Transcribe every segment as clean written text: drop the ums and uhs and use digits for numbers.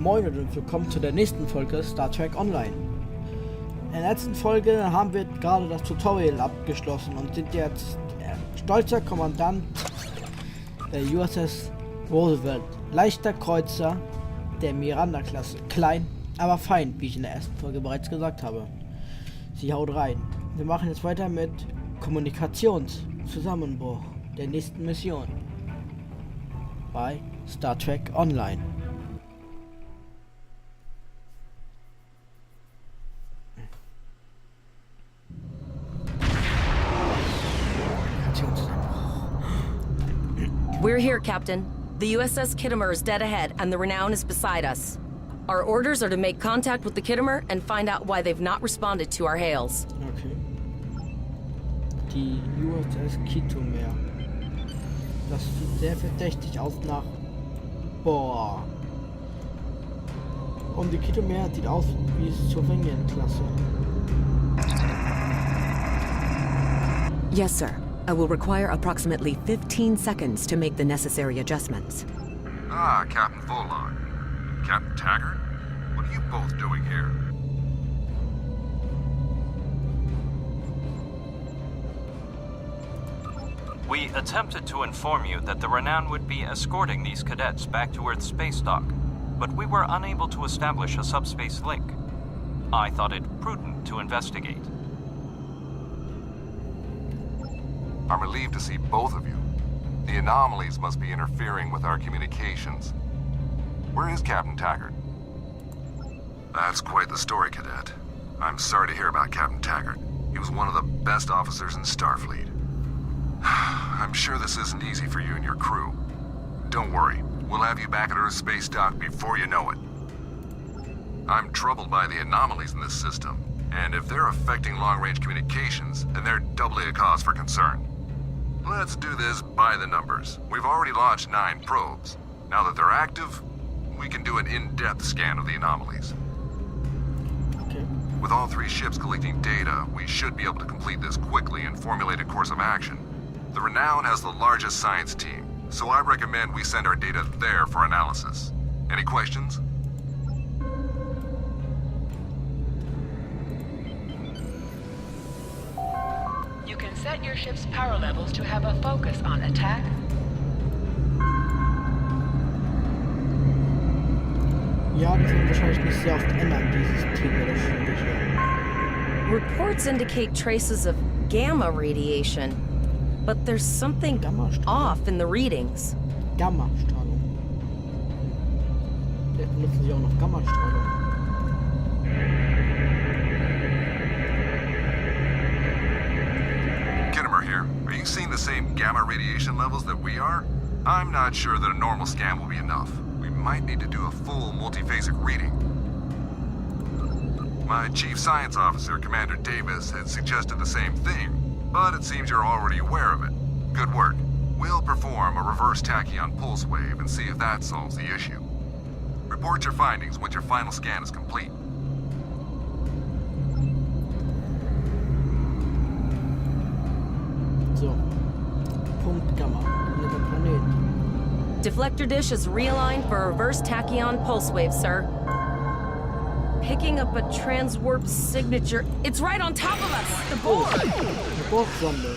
Moin und willkommen zu der nächsten Folge Star Trek Online. In der letzten Folge haben wir gerade das Tutorial abgeschlossen und sind jetzt stolzer Kommandant der USS Roosevelt, leichter Kreuzer der Miranda-Klasse, klein, aber fein, wie ich in der ersten Folge bereits gesagt habe. Sie haut rein. Wir machen jetzt weiter mit Kommunikationszusammenbruch der nächsten Mission bei Star Trek Online. We're here, Captain. The USS Kittimer is dead ahead, and the Renown is beside us. Our orders are to make contact with the Kittimer and find out why they've not responded to our hails. Okay. Die USS Kittimer. Das sieht sehr verdächtig aus nach Borg. Und die Kittimer sieht aus wie Slowenien-Klasse. Yes, sir. I will require approximately 15 seconds to make the necessary adjustments. Ah, Captain Volog. Captain Taggart? What are you both doing here? We attempted to inform you that the Renown would be escorting these cadets back to Earth's space dock, but we were unable to establish a subspace link. I thought it prudent to investigate. I'm relieved to see both of you. The anomalies must be interfering with our communications. Where is Captain Taggart? That's quite the story, Cadet. I'm sorry to hear about Captain Taggart. He was one of the best officers in Starfleet. I'm sure this isn't easy for you and your crew. Don't worry, we'll have you back at Earth's space dock before you know it. I'm troubled by the anomalies in this system, and if they're affecting long-range communications, then they're doubly a cause for concern. Let's do this by the numbers. We've already launched 9 probes. Now that they're active, we can do an in-depth scan of the anomalies. Okay. With all 3 ships collecting data, we should be able to complete this quickly and formulate a course of action. The Renown has the largest science team, so I recommend we send our data there for analysis. Any questions? You can set your ship's power levels to have a focus on attack. Ja, die sind wahrscheinlich nicht sehr oft ändern, dieses Team oder schwierig. Reports indicate traces of gamma radiation, but there's something off in the readings. Gammastrahlung. Vielleicht benutzen sie auch noch Gammastrahlung. Kittimer here. Are you seeing the same gamma radiation levels that we are? I'm not sure that a normal scan will be enough. We might need to do a full multiphasic reading. My chief science officer, Commander Davis, had suggested the same thing, but it seems you're already aware of it. Good work. We'll perform a reverse tachyon pulse wave and see if that solves the issue. Report your findings once your final scan is complete. So. Punkt Gamma. Netter Planet. Deflector dish is realigned for a reverse tachyon pulse wave, sir. Picking up a transwarp signature. It's right on top of us! The Borg! The Borg-Sonde.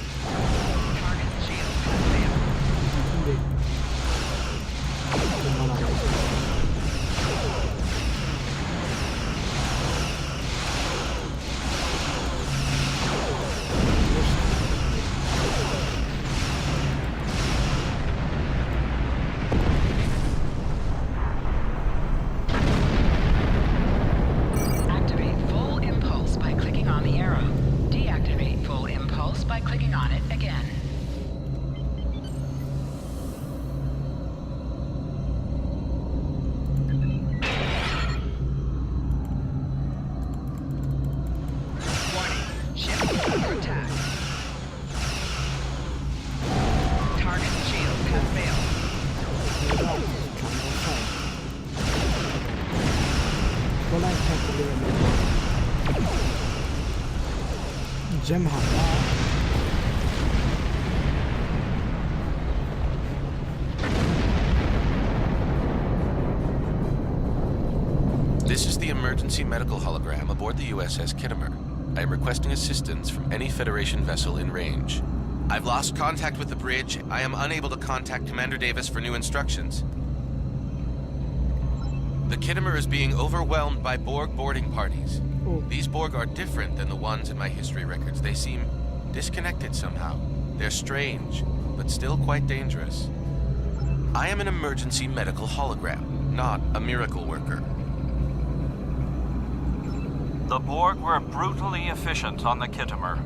Activate full impulse by clicking on the arrow. Deactivate full impulse by clicking on it again. Warning. Ship under attack. Target shields have failed. Gemma. emergency medical hologram aboard the USS Kittimer. I am requesting assistance from any Federation vessel in range. I've lost contact with the bridge. I am unable to contact Commander Davis for new instructions. The Kittimer is being overwhelmed by Borg boarding parties. Oh. These Borg are different than the ones in my history records. They seem disconnected somehow. They're strange, but still quite dangerous. I am an emergency medical hologram, not a miracle worker. The Borg were brutally efficient on the Kittimer.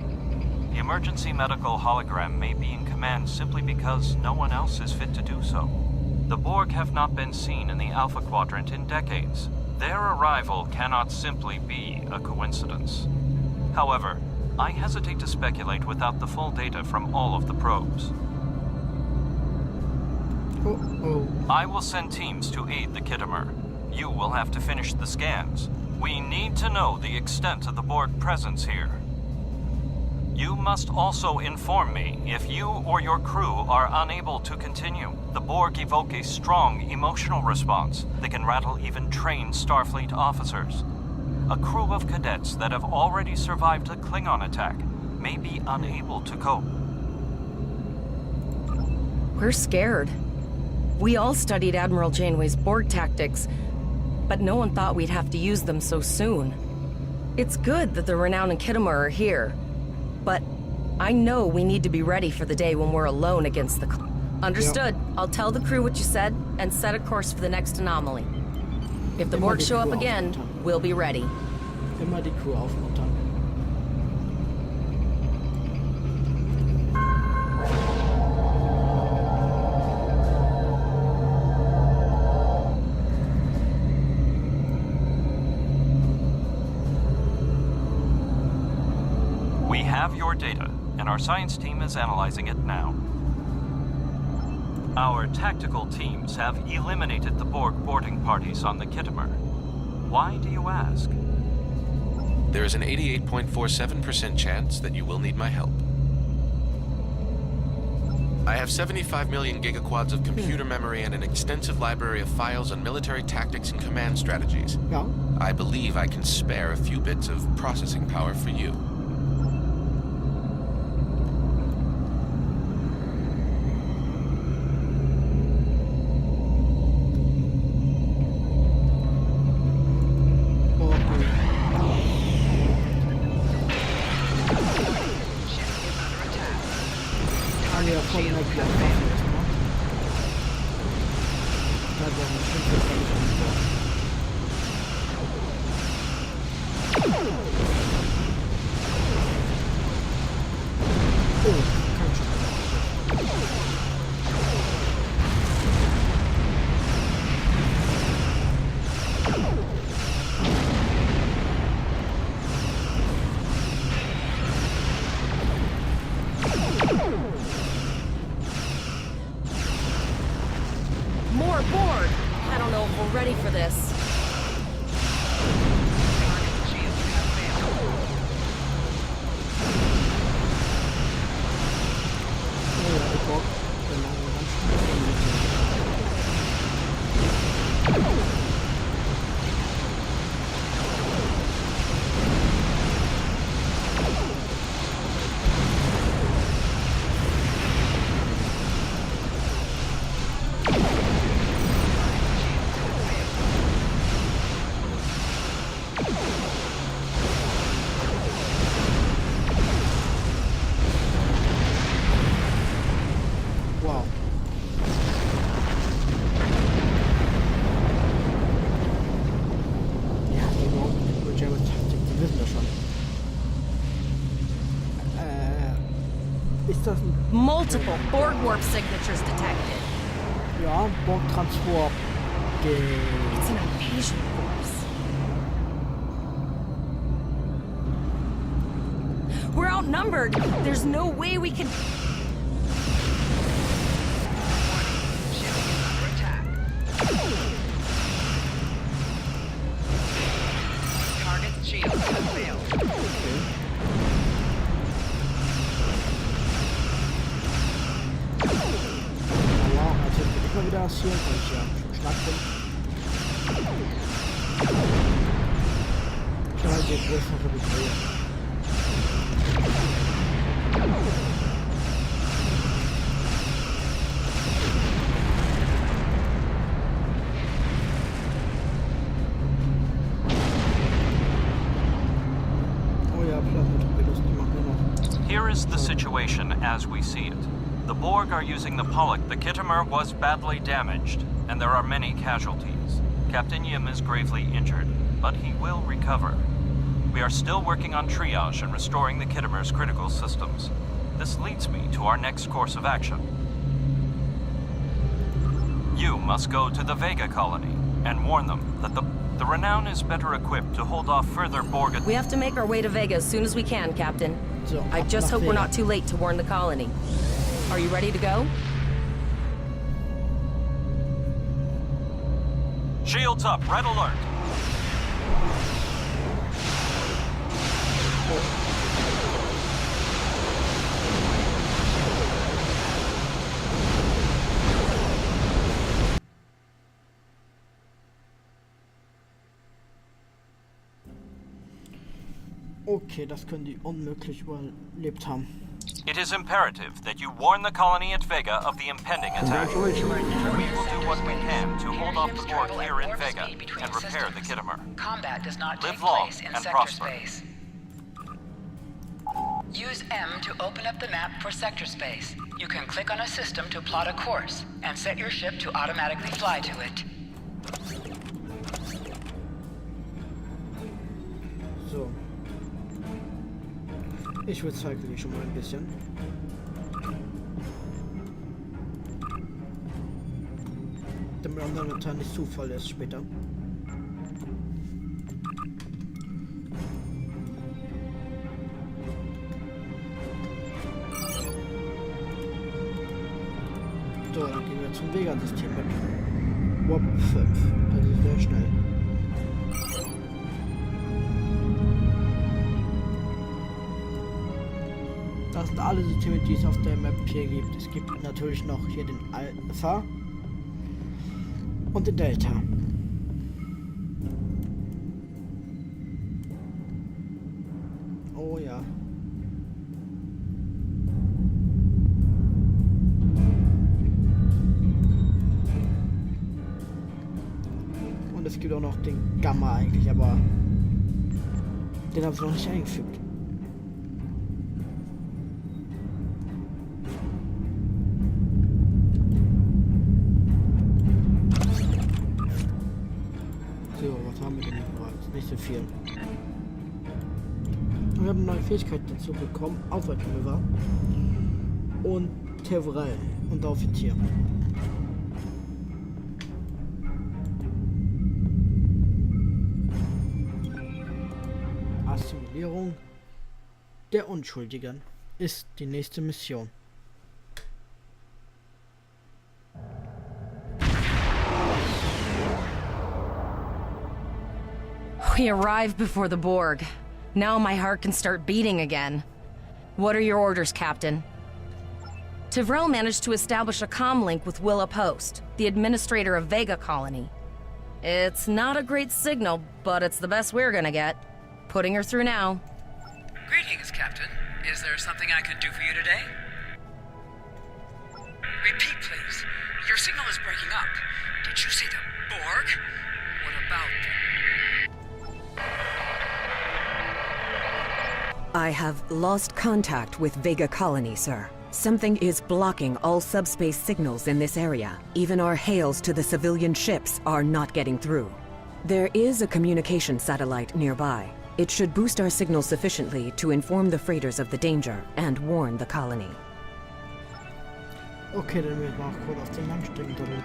The emergency medical hologram may be in command simply because no one else is fit to do so. The Borg have not been seen in the Alpha Quadrant in decades. Their arrival cannot simply be a coincidence. However, I hesitate to speculate without the full data from all of the probes. I will send teams to aid the Kittimer. You will have to finish the scans. We need to know the extent of the Borg presence here. You must also inform me if you or your crew are unable to continue. The Borg evoke a strong emotional response that can rattle even trained Starfleet officers. A crew of cadets that have already survived a Klingon attack may be unable to cope. We're scared. We all studied Admiral Janeway's Borg tactics, but no one thought we'd have to use them so soon. It's good that the Renown and Kittimer are here, but I know we need to be ready for the day when we're alone against the... Understood. Yep. I'll tell the crew what you said and set a course for the next anomaly. If the Borg show up again, we'll be ready. Immer die Crew aufmuntern. We have your data, and our science team is analyzing it now. Our tactical teams have eliminated the Borg boarding parties on the Kittimer. Why do you ask? There is an 88.47% chance that you will need my help. I have 75 million gigaquads of computer memory and an extensive library of files on military tactics and command strategies. Ja. I believe I can spare a few bits of processing power for you. More Borg! I don't know if we're ready for this. Multiple Borg warp signatures detected. Ja, Borg-Transwarp. It's an invasion force. We're outnumbered. There's no way we can... Target shield has failed. Immer wieder passieren, weil ich ja schon stark bin. der größere Betrug. Here is the situation as we see it. The Borg are using the Pollock. The Kittimer was badly damaged, and there are many casualties. Captain Yim is gravely injured, but he will recover. We are still working on triage and restoring the Kittimer's critical systems. This leads me to our next course of action. You must go to the Vega colony and warn them that the Renown is better equipped to hold off further Borg. We have to make our way to Vega as soon as we can, Captain. So, I just hope we're not too late to warn the colony. Are you ready to go? Shields up, red alert. Okay, das können die unmöglich überlebt haben. It is imperative that you warn the colony at Vega of the impending attack. We will do what we can to hold off the Borg here in Vega and repair the Kittimer. Combat does not take Live long place in and sector prosper. space. Use M to open up the map for sector space. You can click on a system to plot a course and set your ship to automatically fly to it. So. Ich zeige dir schon mal ein bisschen. Damit am anderen nicht Zufall ist später. So, dann gehen wir zum Vega-System mit Warp 5. Das ist sehr schnell. Das sind alle Systeme, die es auf der Map hier gibt. Es gibt natürlich noch hier den Alpha und den Delta. Oh ja. Und es gibt auch noch den Gamma eigentlich, aber den habe ich noch nicht eingefügt. So, was haben wir denn bereits? Nicht so viel. Wir haben neue Fähigkeiten dazu bekommen, Aufwärtsmanöver und Terrorell und Offizier. Assimilierung der Unschuldigen ist die nächste Mission. We arrived before the Borg. Now my heart can start beating again. What are your orders, Captain? Tivrel managed to establish a comm link with Willa Post, the administrator of Vega Colony. It's not a great signal, but it's the best we're gonna get. Putting her through now. Greetings, Captain. Is there something I can do for you today? Repeat, please. Your signal is breaking up. Did you say the Borg? What about them? I have lost contact with Vega Colony, sir. Something is blocking all subspace signals in this area. Even our hails to the civilian ships are not getting through. There is a communication satellite nearby. It should boost our signal sufficiently to inform the freighters of the danger and warn the colony. Okay, dann werden wir mal kurz auf den Landstrecken drücken.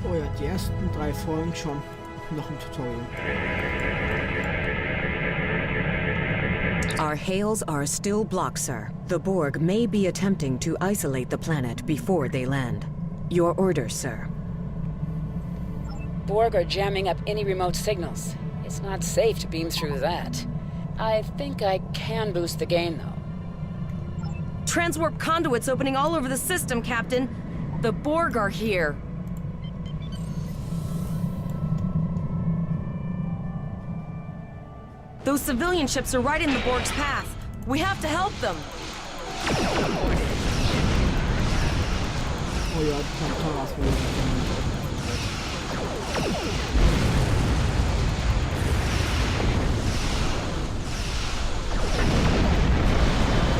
Oh ja, die ersten 3 Folgen schon. Noch ein Tutorial. Our hails are still blocked, sir. The Borg may be attempting to isolate the planet before they land. Your orders, sir. Borg are jamming up any remote signals. It's not safe to beam through that. I think I can boost the gain, though. Transwarp conduits opening all over the system, Captain. The Borg are here. Those civilian ships are right in the Borg's path. We have to help them. Oh ja, Panteras will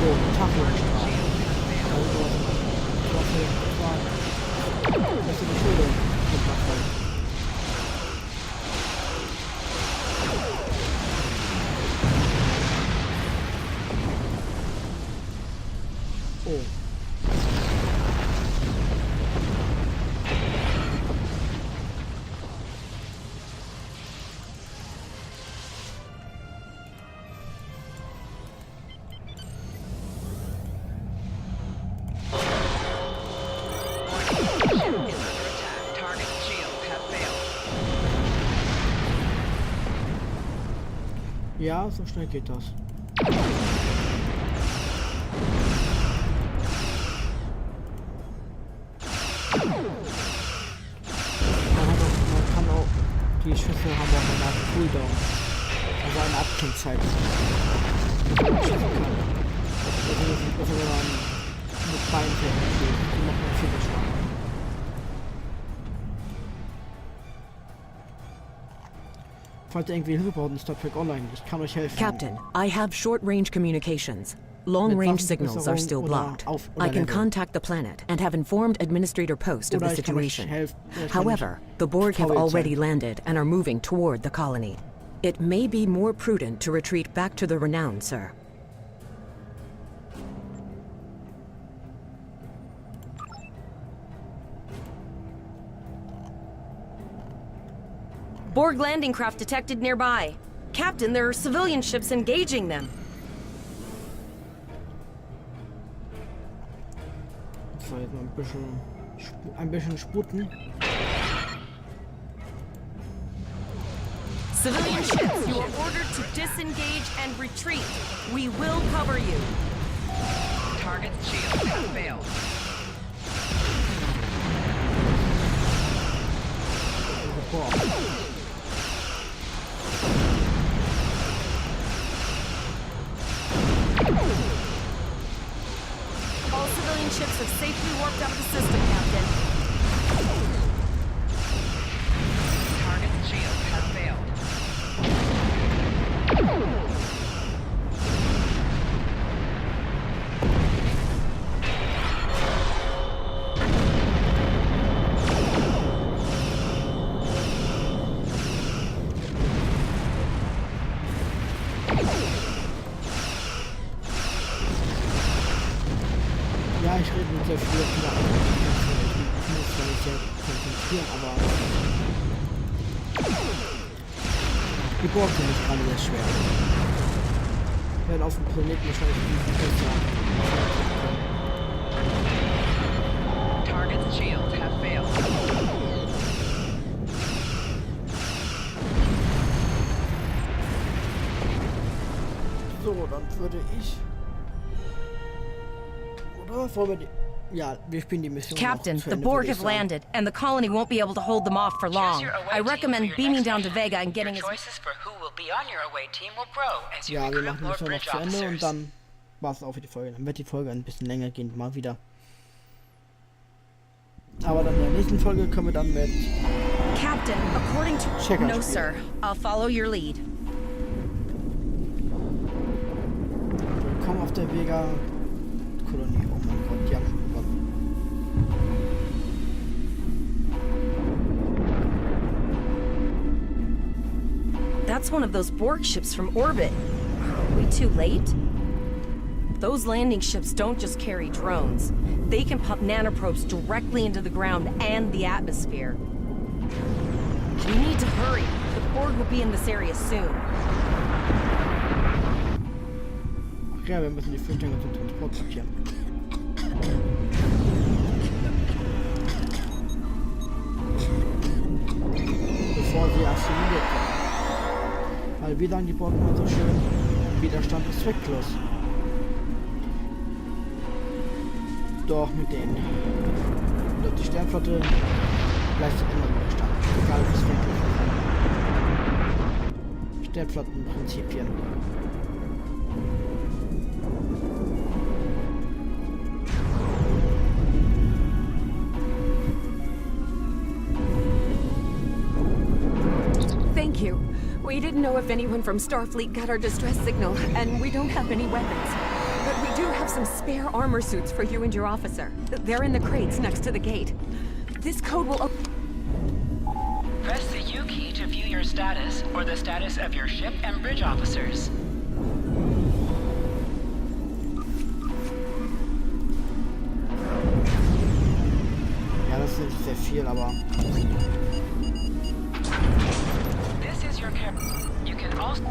oh, Tafelstrahl. Das ist die Schule. Oh. Ja, so schnell geht das. Man kann auch, die Schüsse haben auch eine Art Cooldown, also eine Abklingzeit. Also wenn man mit Beinen fährt, die macht man viel Schaden. Falls ihr irgendwie Hilfe braucht in Star Trek Online, ich kann euch helfen. Captain, I have short-range communications. Long-range signals are still blocked. I can contact the planet and have informed Administrator Post of the situation. However, the Borg have already landed and are moving toward the colony. It may be more prudent to retreat back to the Renown, sir. Borg landing craft detected nearby. Captain, there are civilian ships engaging them. So, jetzt mal ein bisschen sputen. Civilian ships, you are ordered to disengage and retreat. We will cover you. Target's shield has failed. All civilian ships have safely warped up the system, Captain. Target's shield has failed. Ja, ich rede mit sehr viel über ich muss zwar nicht sehr konzentrieren, aber die Borg sind nicht gerade sehr schwer. Wir werden auf dem Planeten wahrscheinlich besser. Target's shields have failed. So, dann würde ich... Oder wollen wir die... Ja, wir spielen die Mission. Captain, the Borg have landed, and the colony won't be able to hold them off for long. I recommend beaming down to Vega and getting as... Choices for who will be on your away team will grow as you Ja, wir recruit machen more die Mission noch bridge zu Ende und officers. dann war es auch für die Folge. Dann wird die Folge ein bisschen länger gehen, mal wieder. Aber dann in der nächsten Folge können wir dann mit... Captain, according to... Checker No, spielen. sir. I'll follow your lead. Willkommen auf der Vega-Kolonie. Oh mein Gott, die haben schon gewonnen. That's one of those Borg ships from orbit. Are we too late? Those landing ships don't just carry drones. They can pump nanoprobes directly into the ground and the atmosphere. We need to hurry. The Borg will be in this area soon. Ach ja, wir müssen die Flüchtlinge zum Transport sortieren. Bevor sie assimiliert werden. Weil wie sagen die Borg immer so schön, Widerstand ist zwecklos. Doch mit denen. Und die Sternenflotte leistet immer Widerstand. Egal was wirklich. Sternenflottenprinzipien. Thank you. We didn't know if anyone from Starfleet got our distress signal, and we don't have any weapons. But we do have some spare armor suits for you and your officer. They're in the crates next to the gate. This code will Press the U key to view your status or the status of your ship and bridge officers. Ja, das ist nicht sehr viel, aber... This is your cap. You can also...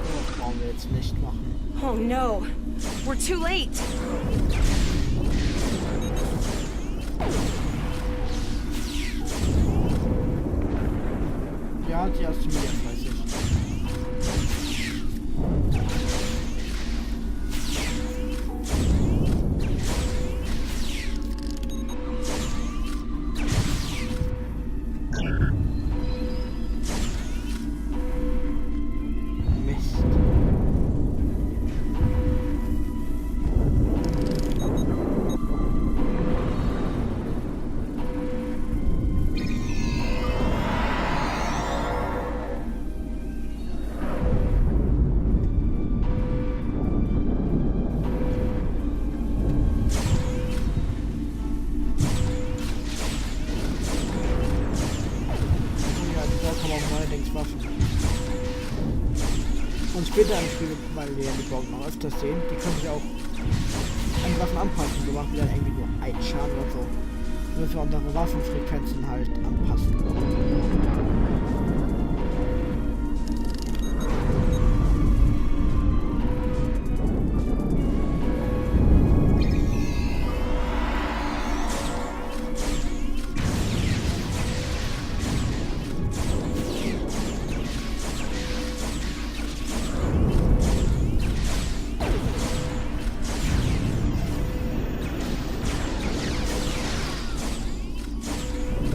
Das brauchen wir jetzt nicht machen. Oh no, we're too late. Ja, die erste Million, weiß ich. Mist. Und später im Spiel, weil wir ja die Borg noch öfters sehen, die können sich auch an Waffen anpassen. Wir machen dann irgendwie nur einen Schaden oder so. Müssen wir unsere Waffenfrequenzen halt anpassen.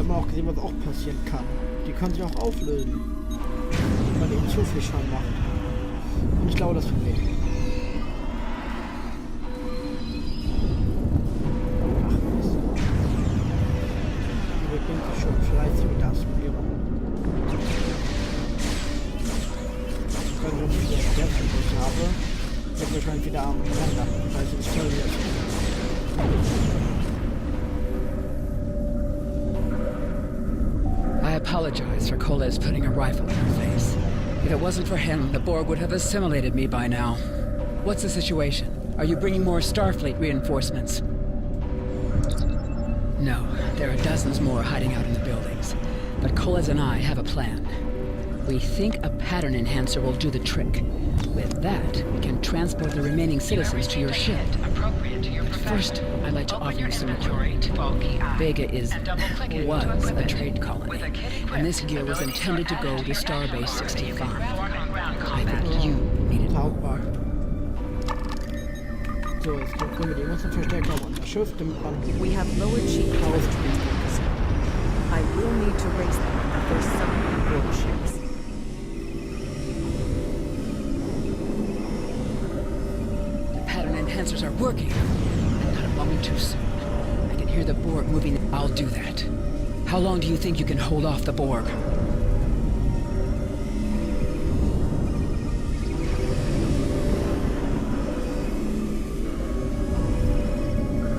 Auch gesehen, was auch passieren kann. Die können sich auch auflösen, weil die zu viel Schaden machen. Und ich glaube, das tut weh. Ach Mist. Die beginnt schon fleißig mit der Assimilierung. Wenn ich wieder Sternenflotten habe, wird wahrscheinlich wieder am Ränder, weil sie nicht voll wird. I apologize for Coles putting a rifle in your face. If it wasn't for him, the Borg would have assimilated me by now. What's the situation? Are you bringing more Starfleet reinforcements? No, there are dozens more hiding out in the buildings. But Coles and I have a plan. We think a pattern enhancer will do the trick. With that, we can transport the remaining citizens to your ship. First, I'd like to offer you some equipment. Vega was a trade colony, and this gear was intended to go to Starbase 65. I think you need it. Hauptbar. So, jetzt können wir die ganzen Verstärker auf unser Schiff, damit man... We have lowered sheet power transporters. I will need to raise them before some Borg ships. The pattern enhancers are working. Not a moment too soon. I can hear the Borg moving. I'll do that. How long do you think you can hold off the Borg?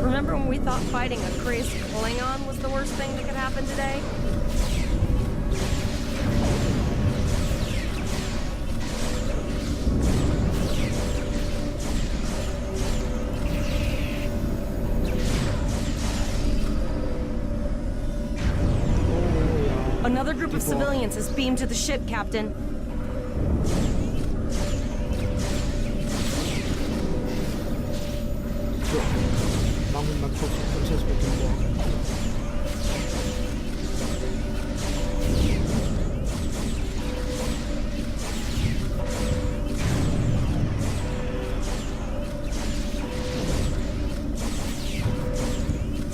Remember when we thought fighting a crazy Klingon was the worst thing that could happen today? Another group of civilians is beamed to the ship, Captain. So, machen wir mal kurz den Prozess mit dem Borg.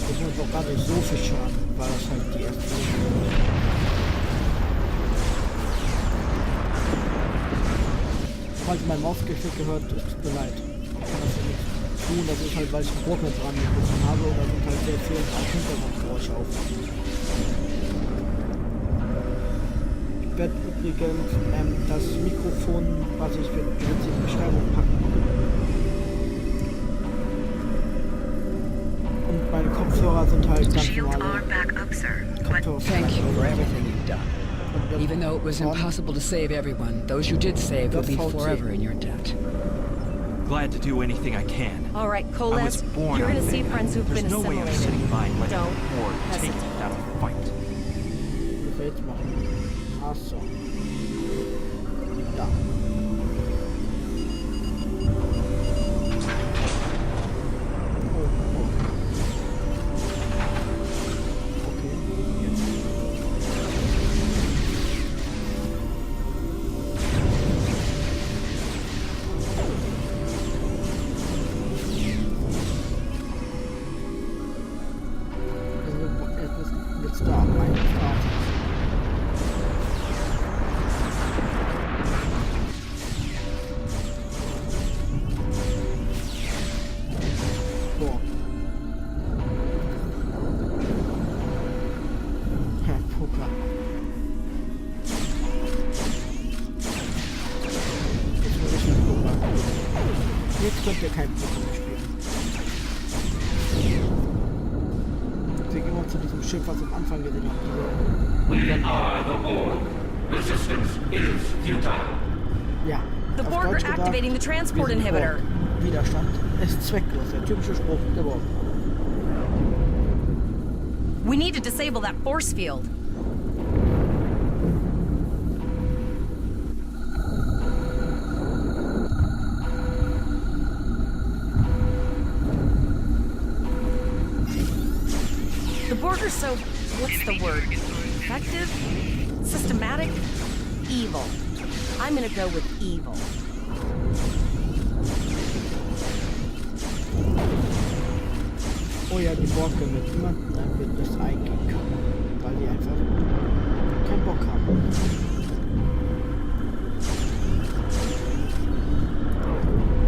Das ist auch gar nicht so viel Schaden, weil das halt die erste mein Mausgeklick gehört, es tut mir leid. Ich kann das ja nicht tun, das ist halt, weil ich einen Borg mit dran gerufen habe und da sind halt sehr viele Hintergrundgeräusche auf. Ich werde übrigens das Mikrofon, was ich in die Beschreibung packen. Und meine Kopfhörer sind halt ganz normale Kopfhörer. Thank you for everything you've done. Even though it was impossible to save everyone, those you did save will be forever in your debt. Glad to do anything I can. All right, I was Coles, born you're on gonna see Vega. friends who've There's been no way I'm assimilated. sitting by and letting Don't the Borg take hesitate. it without a fight. Was soll ich jetzt machen? Ach so. Da. Jetzt da, mein Vater. Borg. Poker. Jetzt will ich mit Poker. Jetzt könnt ihr kein Poker mehr spielen. Wir gehen mal zu diesem Schiff, was am Anfang gesehen habt. We are the Borg. Resistance is futile. Ja. The auf Borg are Deutsch gesagt, activating the transport wir sind inhibitor. Borg. Widerstand ist zwecklos. Der typische Spruch der Borg. We need to disable that force field. The Borg are so, what's the word? Effective? Systematic? Evil. I'm gonna go with evil. Oh ja, die Borg können mit niemandem ein Bündnis eingehen können, weil die einfach keinen Bock haben.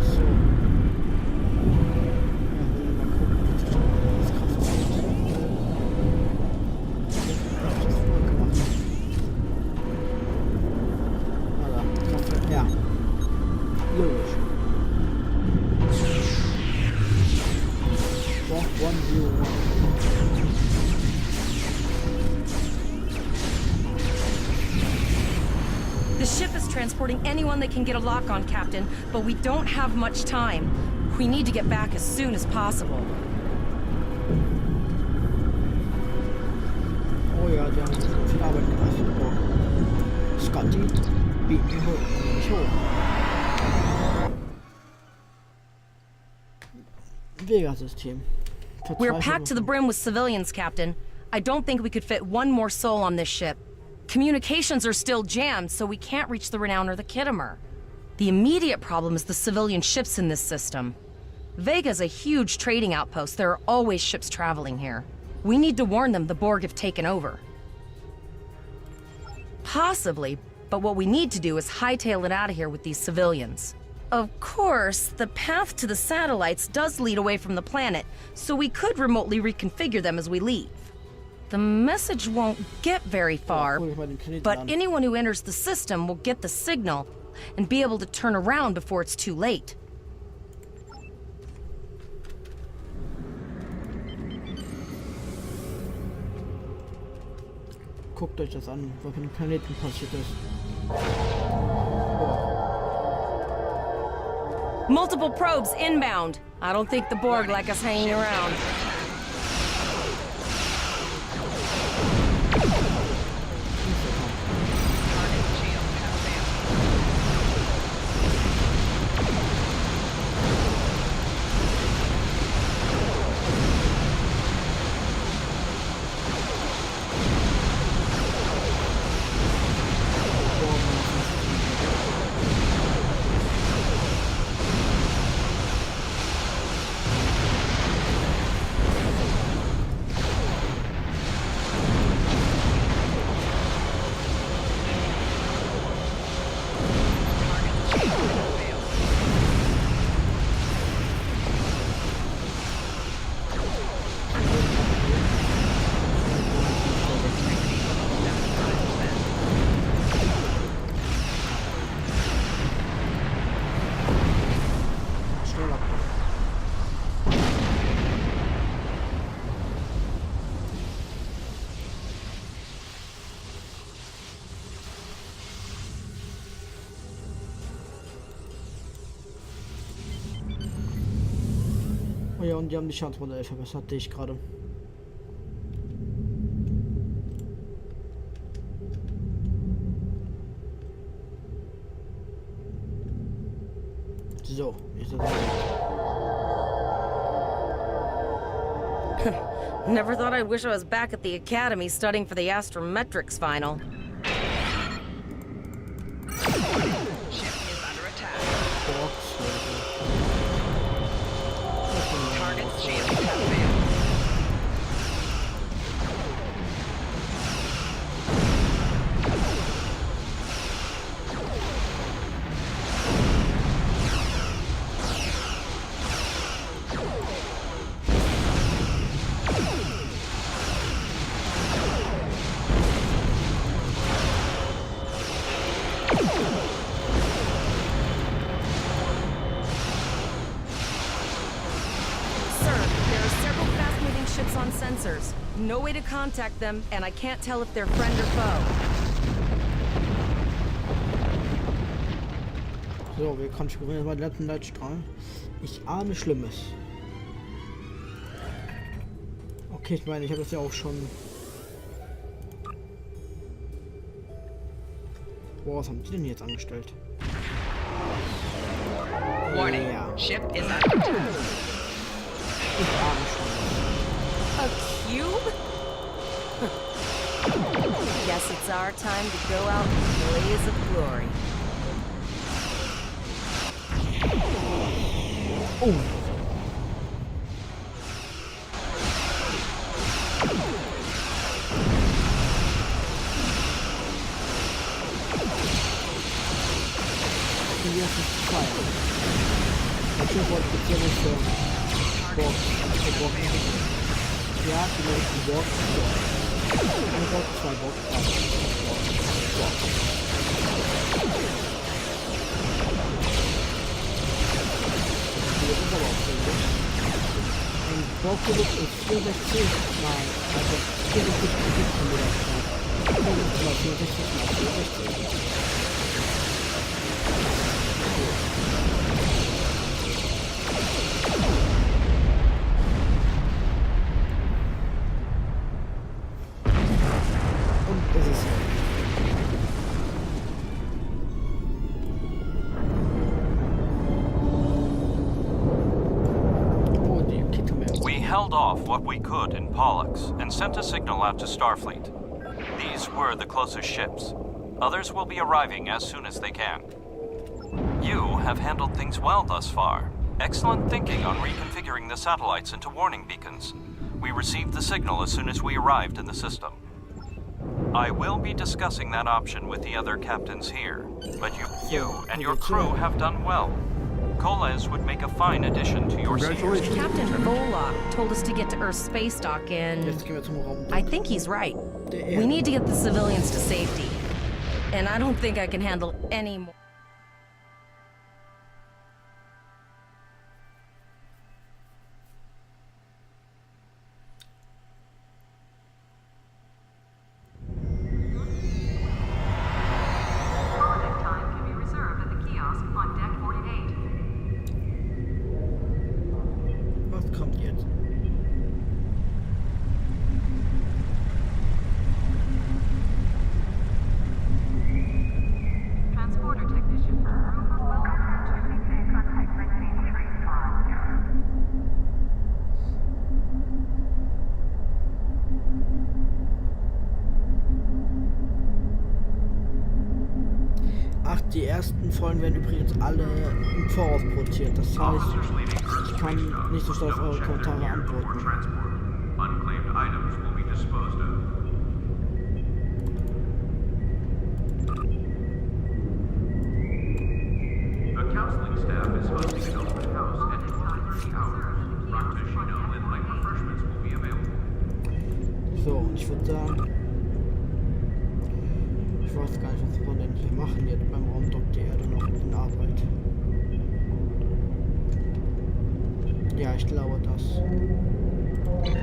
So. Ja, wir mal gucken, wie das Kraftwerk das vorher gemacht. Kraftwerk, ja. Logisch. Borg 101. The ship is transporting anyone they can get a lock on, Captain, but we don't have much time. We need to get back as soon as possible. Oh ja, die haben viel Arbeit geleistet. Oh. Scotty, beat me hoch. Vega-System. We're packed to the brim with civilians, Captain. I don't think we could fit one more soul on this ship. Communications are still jammed, so we can't reach the Renown or the Kittimer. The immediate problem is the civilian ships in this system. Vega's a huge trading outpost. There are always ships traveling here. We need to warn them the Borg have taken over. Possibly, but what we need to do is hightail it out of here with these civilians. Of course, the path to the satellites does lead away from the planet, so we could remotely reconfigure them as we leave. The message won't get very far, but anyone who enters the system will get the signal and be able to turn around before it's too late. Guckt euch das an, was mit dem Planeten passiert ist. Multiple probes inbound. I don't think the Borg like us hanging around. und die haben die Schadensmodelle verbessert, sehe ich gerade. So, ist das Never thought I'd wish I was back at the academy studying for the astrometrics final. Ship is under attack. Target's shields have failed. Sensors. No way to contact them, and I can't tell if they're friend or foe. So, wir konfigurieren mal den letzten Leitstrahl. Ich ahne Schlimmes. Okay, ich meine, ich habe das ja auch schon. Boah, was haben die denn jetzt angestellt? Warning. Ja. Ship is under attack. Ich ahne Schlimmes. A cube? Guess it's our time to go out in a blaze of glory. Oh. Hier ist es frei. Natürlich wollte ich speziell für Borg. Ja, vielleicht ein Borg. Ein Borg, zwei Borg. Das ist aber auch so. Ein Borg-Produkt ist 64 mal, also 64 Produkt von der Zeit. 64 mal 64. Held off what we could in Pollux and sent a signal out to Starfleet. These were the closest ships. Others will be arriving as soon as they can. You have handled things well thus far. Excellent thinking on reconfiguring the satellites into warning beacons. We received the signal as soon as we arrived in the system. I will be discussing that option with the other captains here, but you and your crew have done well. Koles would make a fine addition to your senior team. Captain Volok told us to get to Earth's space dock and I think he's right. We need to get the civilians to safety. And I don't think I can handle any more. Die ersten Folgen werden übrigens alle im Voraus produziert. Das heißt, ich kann nicht so schnell auf eure Kommentare antworten. So, ich würde sagen, ich weiß gar nicht, was wir denn hier machen jetzt beim Raumdock der Erde noch in Arbeit. Ja, ich glaube das. Und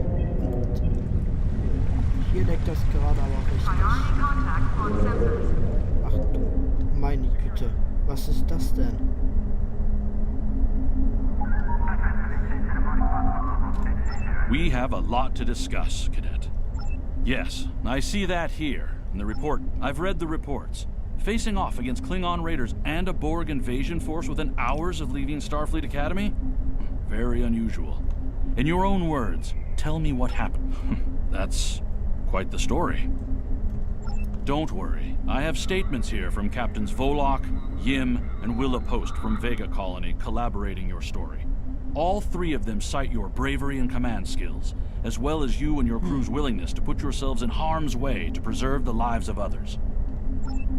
hier deckt das gerade aber richtig. Ach du, meine Güte, was ist das denn? We have a lot to discuss, Cadet. Yes, I see that here, in the report. I've read the reports. Facing off against Klingon raiders and a Borg invasion force within hours of leaving Starfleet Academy? Very unusual. In your own words, tell me what happened. That's quite the story. Don't worry. I have statements here from Captains Volok, Yim, and Willa Post from Vega Colony collaborating your story. All three of them cite your bravery and command skills, as well as you and your crew's willingness to put yourselves in harm's way to preserve the lives of others.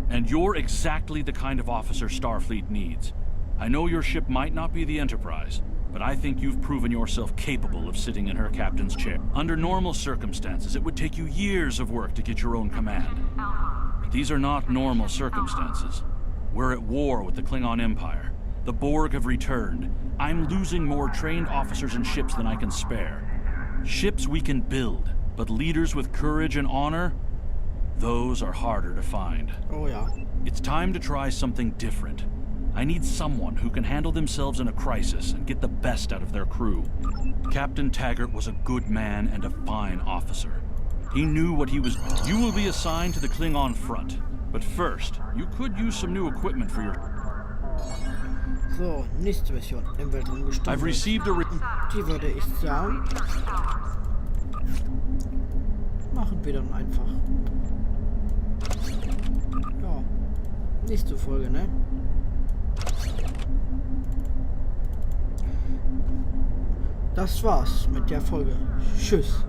And you're exactly the kind of officer Starfleet needs. I know your ship might not be the Enterprise, but I think you've proven yourself capable of sitting in her captain's chair. Under normal circumstances, it would take you years of work to get your own command. But these are not normal circumstances. We're at war with the Klingon Empire. The Borg have returned. I'm losing more trained officers and ships than I can spare. Ships we can build, but leaders with courage and honor? Those are harder to find. Oh yeah. It's time to try something different. I need someone who can handle themselves in a crisis and get the best out of their crew. Captain Taggart was a good man and a fine officer. He knew what he was. You will be assigned to the Klingon front. But first, you could use some new equipment for your... So, nächste Mission im Weltraum gestartet. I've received a... Die würde ich sagen... machen wir dann einfach. Ja. Nächste Folge, ne? Das war's mit der Folge. Tschüss.